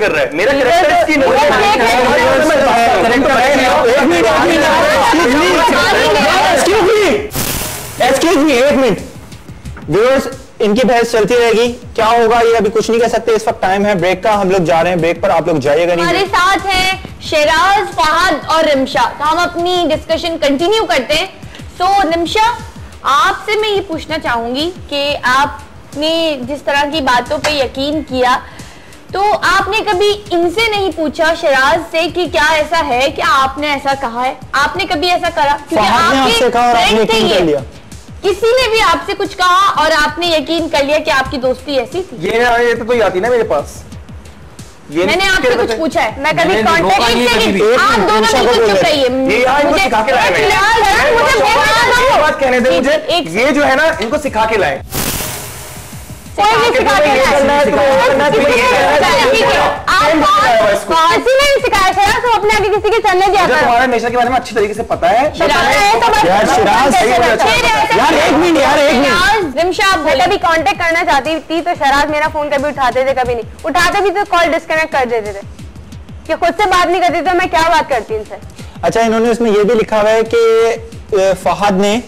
कर रहा है, मेरा कैरेक्टर इसकी एक्सक्यूज मी, एक मिनट व्यूअर्स, इनकी बहस चलती रहेगी, क्या होगा ये अभी कुछ नहीं कह सकते। इस वक्त टाइम है ब्रेक का, हम लोग जा रहे हैं ब्रेक पर, आप लोग जाइएगा नहीं। हमारे साथ हैं शराज, फहद और रिमशा। तो हम अपनी डिस्कशन कंटिन्यू करते हैं। सो रिमशा, आपसे मैं ये पूछना चाहूंगी कि आपने जिस तरह की बातों पे यकीन किया, तो आपने कभी इनसे नहीं पूछा शराज से कि क्या ऐसा है कि आपने ऐसा कहा है? आपने कभी ऐसा करा? क्योंकि आपके फ्रेंड थे ये, किसी ने भी आपसे कुछ कहा और आपने यकीन कर लिया कि आपकी दोस्ती ऐसी थी? ये तो कोई आती ना मेरे पास, ये मैंने आपसे कुछ पूछा है? मैं कभी कांटेक्ट नहीं, आप दोनों बिल्कुल चुप रहिए। मुझे सिखा के लाए, बात कहने दे मुझे, ये जो है ना इनको सिखा के लाए। अपने आगे किसी के चलने दिया था? तुम्हारे नेचर के बारे में अच्छी तरीके से पता है। कभी कांटेक्ट करना चाहती थी तो शराज मेरा फोन कभी उठाते थे, कभी नहीं उठाते भी तो कॉल डिस्कनेक्ट कर देते थे कि खुद से बात नहीं करती तो मैं क्या बात करती इनसे। अच्छा, इन्होंने इसमें यह भी लिखा हुआ है कि फहद ने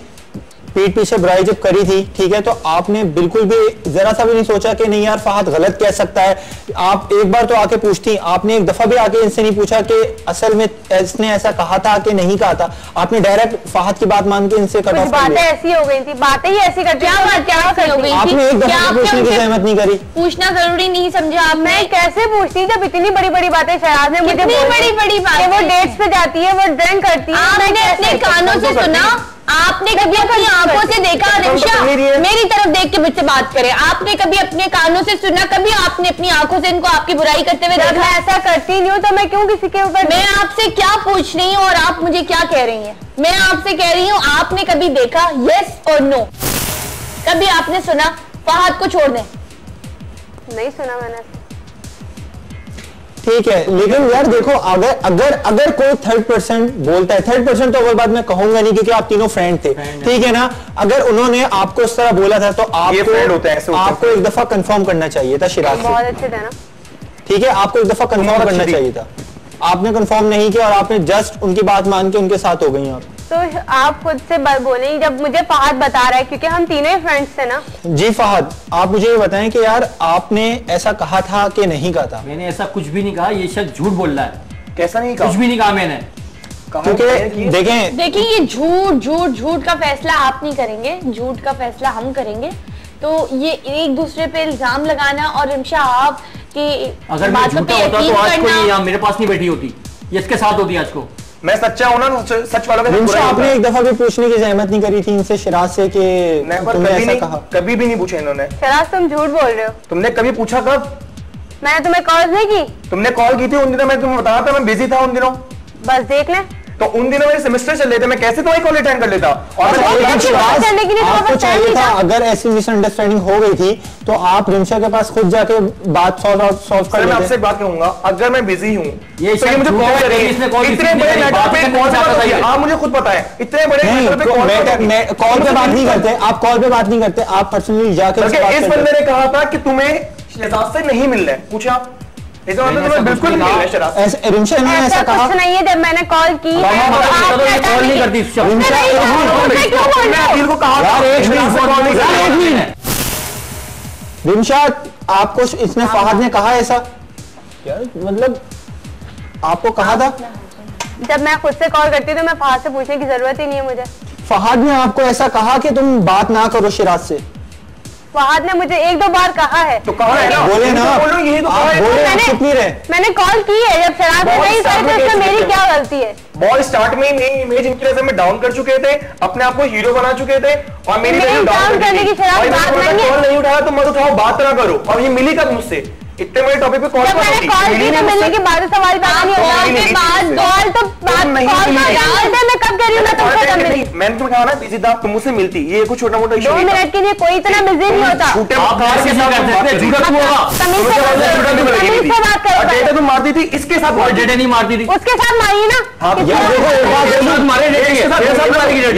पीठ पीछे बुराई जब करी थी, ठीक है, तो आपने बिल्कुल भी जरा सा भी नहीं सोचा कि नहीं यार फहद गलत कह सकता है। आप एक बार तो आके पूछती, आपने एक दफा भी आके इनसे नहीं पूछा कि असल में इसने ऐसा कहा था कि नहीं कहा था। आपने डायरेक्ट फहद की बात मान के इनसे कट ऑफ कर दिया। बातें ऐसी हो गई थी, बातें ही ऐसी करती। क्या बात क्या हो गई? आपने एक दफा पूछने की सहमत नहीं करी? पूछना जरूरी नहीं समझा आप? मैं कैसे पूछती जब इतनी बड़ी बड़ी बातें शराज ने मुझे, बड़ी बड़ी बात, वो डेट्स पे जाती है, वो ड्रिंक करती है, मैंने अपने कानों से सुना। आपने कभी अपनी आंखों से देखा? रिमशा, मेरी तरफ देख के मुझसे बात करें। आपने कभी अपने कानों से सुना? कभी आपने अपनी आंखों से इनको आपकी बुराई करते हुए देखा? ऐसा करती नहीं हूँ तो मैं क्यों किसी के ऊपर? मैं आपसे क्या पूछ रही हूँ और आप मुझे क्या कह रही हैं? मैं आपसे कह रही हूँ, आपने कभी देखा? यस और नो। कभी आपने सुना फहद को छोड़ दें? नहीं सुना मैंने। ठीक है, लेकिन यार देखो, अगर कोई थर्ड पर्सन बोलता है, थर्ड पर्सन तो अगर बात मैं कहूंगा नहीं क्योंकि आप तीनों फ्रेंड थे, ठीक है ना, अगर उन्होंने आपको इस तरह बोला था तो आपको एक दफा कंफर्म करना चाहिए था शराज से। बहुत अच्छे थे ना, ठीक है, आपको एक दफा कंफर्म करना चाहिए था। आपने कंफर्म नहीं किया और आपने जस्ट उनकी बात मान के उनके साथ हो गई आप। तो आप खुद से बोले जब मुझे फहद बता रहा है, क्योंकि हम तीनों ही फ्रेंड्स थे ना। जी फहद, आप मुझे ये बताएं कि यार आपने ऐसा कहा था कि नहीं कहा था? मैंने ऐसा कुछ भी नहीं कहा, ये शख्स झूठ बोल रहा है। कैसा नहीं कहा? कुछ भी नहीं कहा मैंने। क्योंकि देखिए ये झूठ का फैसला आप नहीं करेंगे, झूठ का फैसला हम करेंगे। तो ये एक दूसरे पे इल्जाम लगाना और रिमशा आप की अगर मैं झूठा होता तो आज को ये यहाँ मेरे पास नहीं बैठी होती, ये इसके साथ होती आज को। मैं सच्चा हूं ना, सच वालों के। आपने एक दफा भी पूछने की जहमत नहीं करी थी इनसे शराज से कि तुमने ऐसा कहा? कभी भी नहीं पूछा इन्होंने। शराज तुम झूठ बोल रहे हो। तुमने कभी पूछा? कब? मैंने तुम्हें कॉल नहीं की। तुमने कॉल की थी उन दिनों, मैं तुम्हें बता रहा था मैं बिजी था उन दिनों। बस देख ले, तो उन दिनों मेरे सेमेस्टर चल रहे थे, मैं कैसे तुम्हारी कॉल अटेंड कर लेता? और आपको चाहिए था, अगर ऐसी मिसअंडरस्टैंडिंग हो गई थी तो आप रिमशा के पास खुद जाके बात सॉल्व कर। मैं आपसे बात कहूंगा, अगर मैं बिजी हूँ ये मुझे कॉल करें, इतने बड़े मैटर पे कॉल, आप मुझे खुद पता है इतने बड़े मैटर पे कॉल पे बात नहीं करते, आप कॉल पे बात नहीं करते, आप पर्सनली जाकर इस बंदे ने कहा था कि तुम्हें शहजाद से नहीं मिलना है। पूछा बिल्कुल रिमशा ने ऐसा कहा नहीं है। जब मैंने कॉल की कॉल नहीं करती रिमशा, आपको इसने फहद ने कहा ऐसा? यार मतलब आपको कहा था? जब मैं खुद से कॉल करती तो मैं फहद से पूछने की जरूरत ही नहीं है मुझे। फहद ने आपको ऐसा कहा कि तुम बात ना करो शराज से? फहद ने मुझे एक दो बार कहा है। तो कहा है ना, बोले ना, यही तो कहा है। मैंने कॉल की है, जब शराब में नहीं करते तो मेरी क्या गलती है? बॉय स्टार्ट में मेरी इमेज इनकी वजह से में डाउन कर चुके थे, अपने आप को हीरो बना चुके थे और मेरी डाउन करने की शराब बात नहीं उठाया तो मत उठाओ, बात ना करो। और ये मिली कब मुझसे? इतने बड़े टॉपिक पे कॉल की तो मिलने के बाद सवाल नहीं मैंने तुम्हें कहा ना बिजी था, तुम मुझसे मिलती, ये कुछ छोटा मोटा 2 मिनट के लिए कोई इतना बिजी नहीं होता। डेटा तुम मारती मारती थी, इसके साथ डेटे नहीं मारती थी, उसके साथ मारी ना। हाँ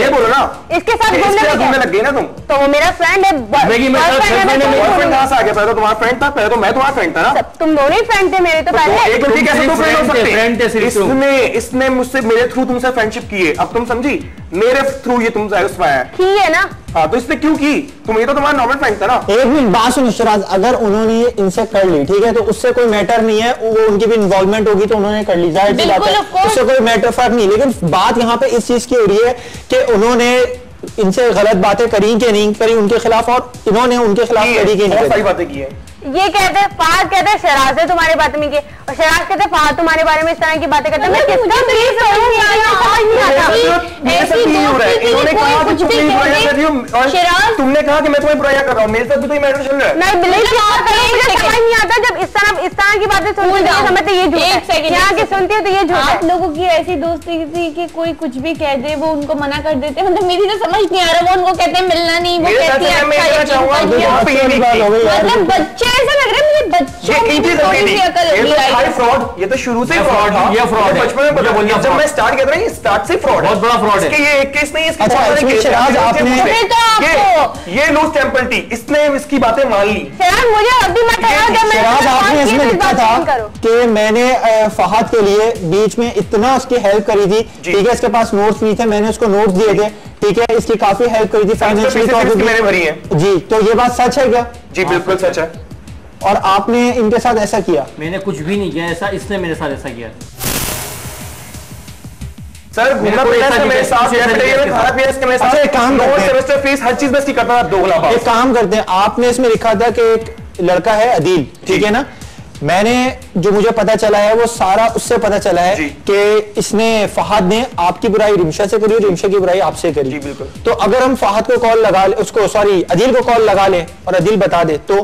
बोलो ना, इसके साथ घूमने लग गई ना तुम। तो वो मेरा फ्रेंड है। बॉयफ्रेंड कहाँ से आ गया? पहले तो तुम्हारा फ्रेंड था, पहले तो मैं तुम्हारा फ्रेंड था ना। तुम दोनों ही फ्रेंड थे मेरे। तो पहले एक लड़की कैसे तो फ्रेंड हो सकते? इसने मुझसे मेरे थ्रू तुमसे फ्रेंडशिप की है, अब तुम समझी, मेरे थ्रू ये तुम की है ना। हाँ, तो इसने क्यों की? तुम ये तो तुम्हारा नॉर्मल फ्रेंड था ना। एक मिनट बात सुनो शराज, अगर उन्होंने इनसे कर ली, ठीक है, तो उससे कोई मैटर नहीं है, वो उनकी भी इन्वॉल्वमेंट होगी तो उन्होंने कर ली, जाहिर सी बात है, उससे कोई मैटर फर्क नहीं। लेकिन बात यहाँ पे इस चीज की हो रही है कि उन्होंने इनसे गलत बातें करी कि नहीं करी उनके खिलाफ, और इन्होंने उनके खिलाफ करी कि नहीं, सही बातें की है। ये कहते हैं फहद कहते हैं शराज है तुम्हारे बात में, और शराज कहते हैं फहद तुम्हारे बारे में इस तरह की बातें करते हैं। मैं किसका प्लीज करूं, समझ नहीं आता। इन्होंने कहा कुछ भी तुमने कहा कि मैं तुम्हें बुराइयां कर रहा हूं, मेरे साथ भी तो मैटर चल रहा है। नहीं बिल्कुल समझ नहीं आता जब इस तरह की बातें सुनती है, समझते ये झूठ है, यहाँ की सुनती है तो ये झूठ है। आप लोगों की ऐसी दोस्ती थी कि कोई कुछ भी कह दे वो उनको मना कर देते, मतलब मेरी तो समझ नहीं आ रहा, वो उनको कहते हैं मिलना नहीं, वो कहती है मतलब बच्चे, ऐसा लग रहा है मुझे बच्चों की भी थोड़ी सी अकल होगी। फ्रॉड, ये तो शुरू से फ्रॉड था, ये फ्रॉड है। बचपन में पता नहीं, जब मैं स्टार्ट कर रहा हूं, ये स्टार्ट से फ्रॉड है, बहुत बड़ा फ्रॉड है। ये एक केस नहीं है, इसके बहुत सारे केस हैं। ये लूज टेम्पर थी, इसने इसकी बातें मान ली। मुझे अभी मत शराज आपने इसमें लिखा था कि मैंने फहद के लिए बीच में इतना उसकी हेल्प करी थी, ठीक है, इसके पास नोट्स नहीं थे, मैंने उसको नोट्स दिए थे, ठीक है, इसकी काफी हेल्प करी थी फाइनेंशियली तौर पे मैंने भरी है जी। तो ये बात सच है क्या? जी बिल्कुल सच है। और आपने इनके साथ ऐसा किया? मैंने कुछ भी नहीं किया ऐसा, इसने मेरे साथ ऐसा किया। सर घूमना फिरना मेरे साथ, खाना पीना इसके मेरे साथ, काम सेमेस्टर फीस हर चीज में इसकी करता था, 2 गुना। एक काम करते हैं, आपने इसमें लिखा था कि एक लड़का है अदील, ठीक है ना, मैंने जो मुझे पता चला है वो सारा उससे पता चला है कि इसने फहद ने आपकी बुराई रिमशा से करी और रिमशा की बुराई आपसे करी। जी बिल्कुल। तो अगर हम फहद को कॉल लगा ले, उसको सॉरी अदील को कॉल लगा ले और अदील बता दे, तो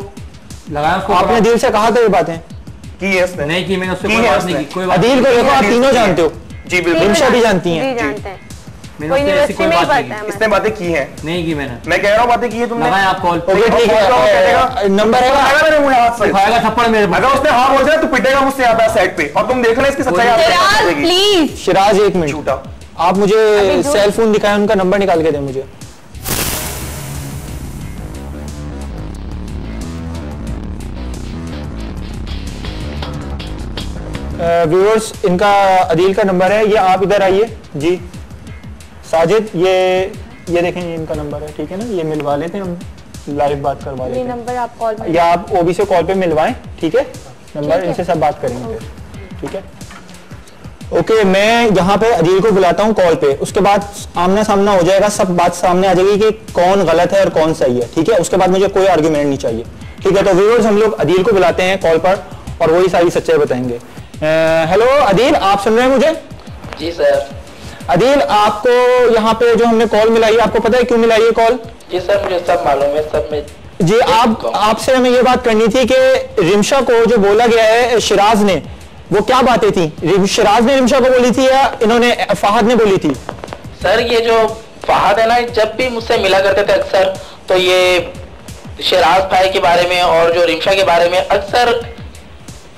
आपने अदील से कहा था ये बातें की है उसने? नहीं की, मैंने उससे कोई बात नहीं की। कोई अदील को देखो, आप तीनों जानते हो। जी बिल्कुल, रिमशा भी जानती हैं। इसने बातें की हैं? नहीं की मैंने। मैं कह रहा हूँ बातें की है तुमने। आप कॉल नंबर है थप्पड़ मेरे, अगर उसने हाँ बोल दिया तो पिटेगा मुझसे आता है साइड पे, और तुम देख लेना इसकी सच्चाई। प्लीज शिराज एक मिनट, झूठा आप मुझे सेल फोन दिखाएं, उनका नंबर निकाल के दें मुझे। व्यूअर्स इनका अदील का नंबर है, ये आप इधर आइए जी। साजिद ये देखें, ये इनका नंबर है, ठीक है ना, ये मिलवा लेते हैं, हम लाइव बात करवा लेते हैं। नंबर आप कॉल में या आप ओबी से कॉल पे मिलवाएं, ठीक है, नंबर इनसे सब बात करेंगे, ठीक है। ओके, मैं यहाँ पे अदील को बुलाता हूँ कॉल पे, उसके बाद आमना सामना हो जाएगा, सब बात सामने आ जाएगी कि कौन गलत है और कौन सही है, ठीक है। उसके बाद मुझे कोई आर्ग्यूमेंट नहीं चाहिए, ठीक है। तो व्यूअर्स हम लोग अदील को बुलाते हैं कॉल पर और वही सारी सच्चाई बताएंगे। हेलो अदील, आप सुन रहे हैं मुझे? जी सर। अदील, आपको यहाँ पे जो हमने कॉल मिलाई, आपको पता है क्यों मिलाई है कॉल? जी सर, मुझे सब मालूम है, सब में जी। आपसे हमें ये बात करनी थी कि रिमशा को जो बोला गया है शिराज ने, वो क्या बातें थी? शिराज ने रिमशा को बोली थी या इन्होंने फहद ने बोली थी? सर ये जो फहद है ना, जब भी मुझसे मिला करते थे अक्सर, तो ये शिराज भाई के बारे में और जो रिमशा के बारे में अक्सर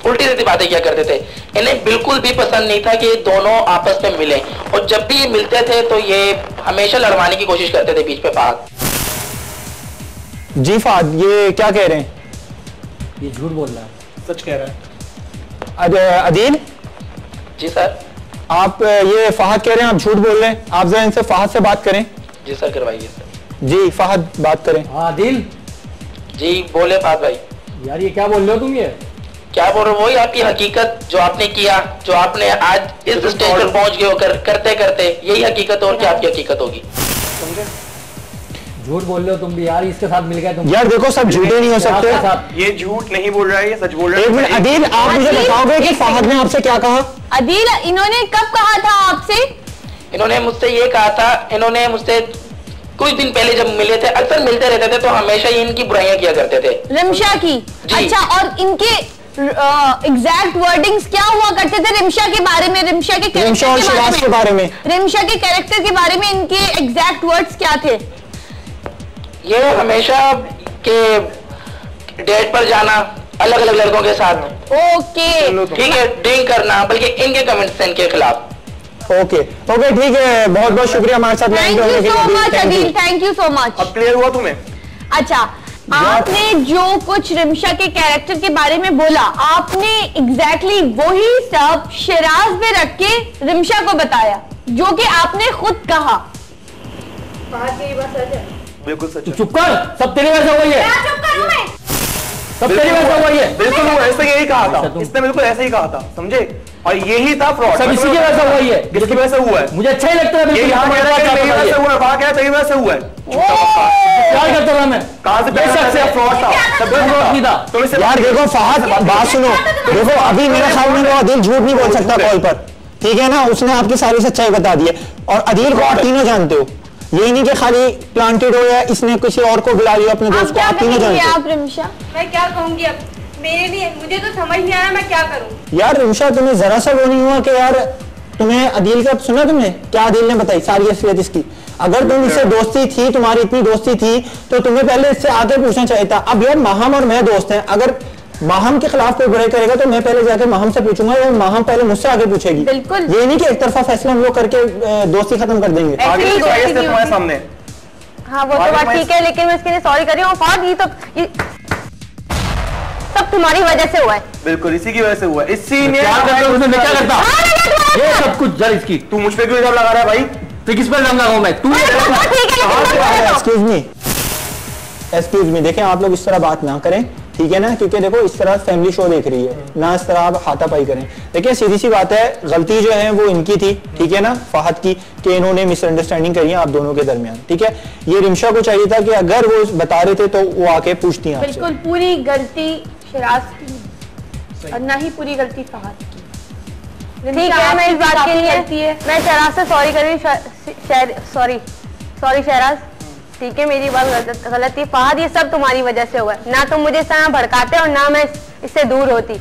उल्टी सीधी बातें किया करते थे। इन्हें बिल्कुल भी पसंद नहीं था कि ये दोनों आपस में मिले, और जब भी ये मिलते थे तो ये हमेशा लड़वाने की कोशिश करते थे बीच में फहद। जी फहद, ये क्या कह रहे हैं? ये झूठ बोल रहा है, सच कह रहा है। अदील जी सर। आप ये फहद कह रहे हैं आप झूठ बोल रहे हैं, आप जरा इनसे फहद से बात करें। जी सर, करवाइए सर। जी फहद बात करें। हाँ अदील जी बोले फहद भाई। यार ये क्या बोल रहे हो तुम? ये क्या बोल रहे हो? वही आपकी हकीकत जो आपने किया, जो आपने आज इस स्टेज पर पहुंच गए हो करते करते, यही हकीकत और क्या आपकी हकीकत होगी? समझे? झूठ बोल रहे हो तुम भी यार, इसके साथ मिल गए तुम। यार देखो, सब झूठे नहीं हो सकते। ये झूठ नहीं बोल रहा है, ये सच बोल रहा है। एक मिनट अदील, आप मुझे बताओगे कि फहद ने आपसे क्या कहा? अदील, इन्होंने कब कहा था आपसे? इन्होंने मुझसे ये कहा था, इन्होंने मुझसे कुछ दिन पहले जब मिले थे, अक्सर मिलते रहते थे, तो हमेशा ही इनकी बुराइयां किया करते थे रिमशा की। अच्छा, और इनके एग्जैक्ट वर्डिंग्स क्या हुआ करते थे रिमशा के बारे में, रिमशा के कैरेक्टर के बारे में? रिमशा के कैरेक्टर के बारे में इनके एग्जैक्ट वर्ड्स क्या थे? ये हमेशा के डेट पर जाना अलग अलग लड़कों के साथ, ओके ठीक है, ड्रिंक करना, बल्कि इनके कमेंट्स हैं इनके खिलाफ। ओके ठीक है, बहुत बहुत शुक्रिया हमारे साथ। Thank you so much Adeel, thank you so much. अब क्लियर हुआ तुम्हें? अच्छा, आपने जो कुछ रिमशा के कैरेक्टर के बारे में बोला, आपने एग्जैक्टली वही सब शिराज में रख के रिमशा को बताया, जो कि आपने खुद कहा। बिल्कुल सच है। चुप कर, सब तेरे वजह से हुआ है। चुप करूं मैं? सब तेरे वजह से हुआ है। बिल्कुल वो ऐसे यही कहा था, इसने बिल्कुल ऐसे ही कहा था, समझे? और यही था फ्रॉड। सब इसी की वजह से हुआ है। किसकी वजह से हुआ है? मुझे अच्छा ही लगता है। ये यहाँ मेरी वजह से हुआ है, वहाँ क्या तेरी वजह से हुआ है? प्यार करता था मैं। कहाँ से प्यार से फ्रॉड था? सब नहीं था। तुम इससे यार देखो फहद, बात सुनो, देखो अभी मेरे ख्याल में वो अदील झूठ नहीं बोल सकता कॉल पर, ठीक है ना? उसने आपकी सारी सच्चाई बता दी है। और अदील को आप तीनों जानते हो, यही नहीं कि खाली प्लांटेड हो या इसने किसी और को बुला लिया अपने दोस्त को, आप तीनों जानते हो। आप रिमशा, मैं क्या कहूंगी अब? मेरे लिए मुझे तो समझ नहीं आ रहा मैं क्या करूं। यार रिमशा, तुम्हें जरा सा वो नहीं हुआ कि यार तुम्हें अदील का सुना? तुमने क्या अदील ने बताई सारी असलियत इसकी? अगर तुम इससे दोस्ती थी, तुम्हारी इतनी दोस्ती थी, तो तुम्हें पहले इससे आके पूछना चाहिए था। अब यार माहम और मैं दोस्त हैं, अगर माहम के खिलाफ कोई बुराई करेगा तो मैं पहले जाके माहम से पूछूंगा या माहम पहले मुझसे आगे पूछेगी। बिल्कुल। ये नहीं कि एक तरफा फैसला हम लोग करके दोस्ती खत्म कर देंगे। आगे तुम्हारे सामने। हाँ वो तो बात ठीक है, लेकिन मैं इसके लिए सॉरी कर रही हूँ। फहद, ये सब तुम्हारी वजह से हुआ है। बिल्कुल इसी की वजह से हुआ है। इसी ने क्या करता? उसने मैं क्या करता? ये सब कुछ जल इसकी। तू मुझ पे क्यों इल्जाम लगा रहा है भाई? फिर किस पर इल्जाम लगाऊं मैं? तू एक्सक्यूज मी, देखें आप लोग इस तरह बात ना करें, ठीक है ना? क्योंकि देखो इस तरह फैमिली शो देख रही है ना, इस तरह आप हाथापाई करें। देखिए सीधी सी बात है, गलती जो है वो इनकी थी, ठीक है ना, फहद की, कि इन्होंने मिसअंडरस्टैंडिंग करी है आप दोनों के दरमियान, ठीक है? ये रिमशा को चाहिए था कि अगर वो बता रहे थे तो वो आके पूछती हैं आपसे। बिल्कुल पूरी गलती शिराज की और ना ही पूरी गलती फहद की। ठीक है, मैं इस बात के लिए मैं शहराज से सॉरी कर रही हूँ। सॉरी शहराज, ठीक है, मेरी बात गलत थी। फहद, ये सब तुम्हारी वजह से हुआ है। ना तुम मुझे इस तरह भड़काते और ना मैं इससे दूर होती।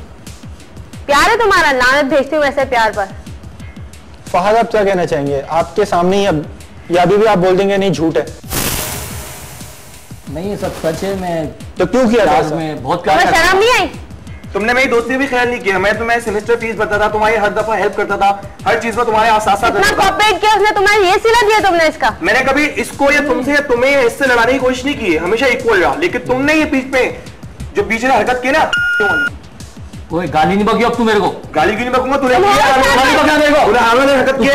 प्यार है तुम्हारा, लानत भेजती हूँ वैसे प्यार पर। फहद, आप क्या कहना चाहेंगे? आपके सामने ही अब, या अभी भी आप बोल देंगे नहीं झूठ है? नहीं, ये सब सच है। मैं तो क्यों किया था? में बहुत प्यार तुम्हें शर्म नहीं आई? तुमने मेरी दोस्ती भी ख्याल नहीं किया। मैं तुम्हें सेमेस्टर फीस भरता था, तुम्हारी हर दफा हेल्प करता था, हर चीज में तुम्हारे साथ इतना कोऑपरेट किया उसने, तुम्हें ये सिला दिया तुमने इसका? मैंने कभी इसको या तुमसे या तुम्हें इससे लड़ाने की कोशिश नहीं की है, हमेशा इक्वल रहा। लेकिन तुमने ये बीच में जो बीच में हरकत की ना, कोई गाली नहीं बकी अब तू मेरे को। गाली क्यों नहीं बकूंगा? तूने गाली बकना मेरे को। हरकत की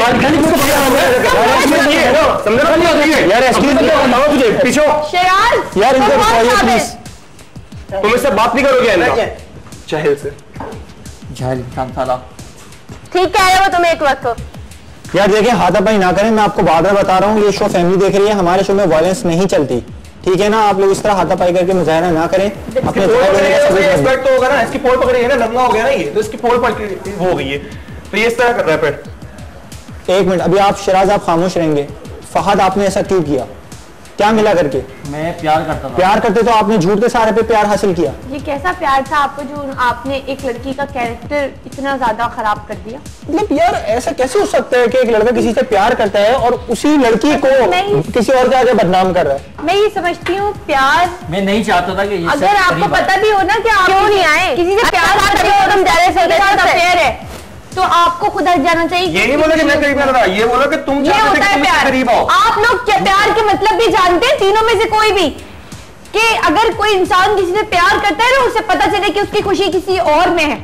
यार, एक्सक्यूज मी, तुझे पीछे शिराज यार इनको बताइए प्लीज। तुम इससे बात नहीं करोगे इनका चाहे से जाहिल इंसान साला। ठीक कह रहे हो तुम एक वक्त को। यार देखिए, हाथापाई ना करें, मैं आपको बार बार बता रहा हूँ, ये शो फैमिली देख रही है, हमारे शो में वायलेंस नहीं चलती, ठीक है ना? आप लोग इस तरह हाथापाई करके मुजाहरा ना करें। अपने रिस्पेक्ट तो होगा ना, इसकी पोल पकड़ी है ना, नंगा हो गया ना ये, तो इसकी पोल पकड़ी वो हो गई है, तो ये इस तरह कर रहा है। फिर एक मिनट, अभी आप शिराज आप खामोश रहेंगे। फहद, आपने ऐसा क्यों किया? क्या मिला करके? मैं प्यार करता था। प्यार करते तो आपने झूठ के सहारे पे प्यार हासिल किया। ये कैसा प्यार था आपको जो आपने एक लड़की का कैरेक्टर इतना ज्यादा खराब कर दिया? मतलब यार ऐसा कैसे हो सकता है कि एक लड़का किसी से प्यार करता है और उसी लड़की को किसी और के आगे बदनाम कर रहा है? मैं ये समझती हूँ प्यार, मैं नहीं चाहता था कि अगर आपको पता भी हो ना कि आप क्यों नहीं आए, किसी से प्यार है तो आपको खुद हट जाना चाहिए। ये नहीं बोला कि मैं करीब रहा, ये बोला कि तुम ये होता है प्यार। करीब आओ। आप लोग प्यार के मतलब भी जानते हैं, तीनों में से कोई भी, कि अगर कोई इंसान किसी से प्यार करता है ना, उसे पता चले कि उसकी खुशी किसी और में है,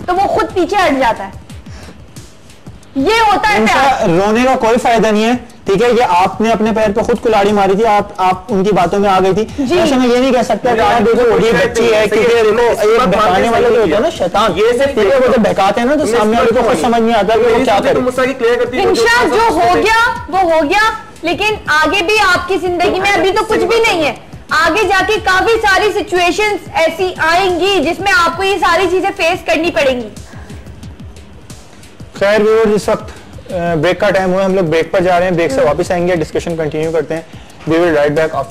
तो वो खुद पीछे हट जाता है। ये होता है प्यार। रोने का कोई फायदा नहीं है, ठीक है? ये आपने अपने पैर पे खुद कुल्हाड़ी मारी थी, आप उनकी बातों में आ गई थी। ऐसे में ये नहीं कह सकता कि आप देखो वही बच्ची है, क्योंकि देखो ये बहकाने वाले जो होते हैं ना शैतान, ये से ठीक है, वो जब बहकाते हैं ना तो सामने वाले को कुछ समझ नहीं आता कि वो क्या करे। इंशाल्लाह जो हो गया वो हो गया, लेकिन आगे भी आपकी जिंदगी में अभी तो कुछ भी नहीं है, आगे जाके काफी सारी सिचुएशंस ऐसी आएंगी जिसमें आपको ये सारी चीजें फेस करनी पड़ेंगी। खैर व्यूअर्स, इस वक्त ब्रेक का टाइम हुआ, हम लोग ब्रेक पर जा रहे हैं, ब्रेक से वापस आएंगे, डिस्कशन कंटिन्यू करते हैं। We will right back after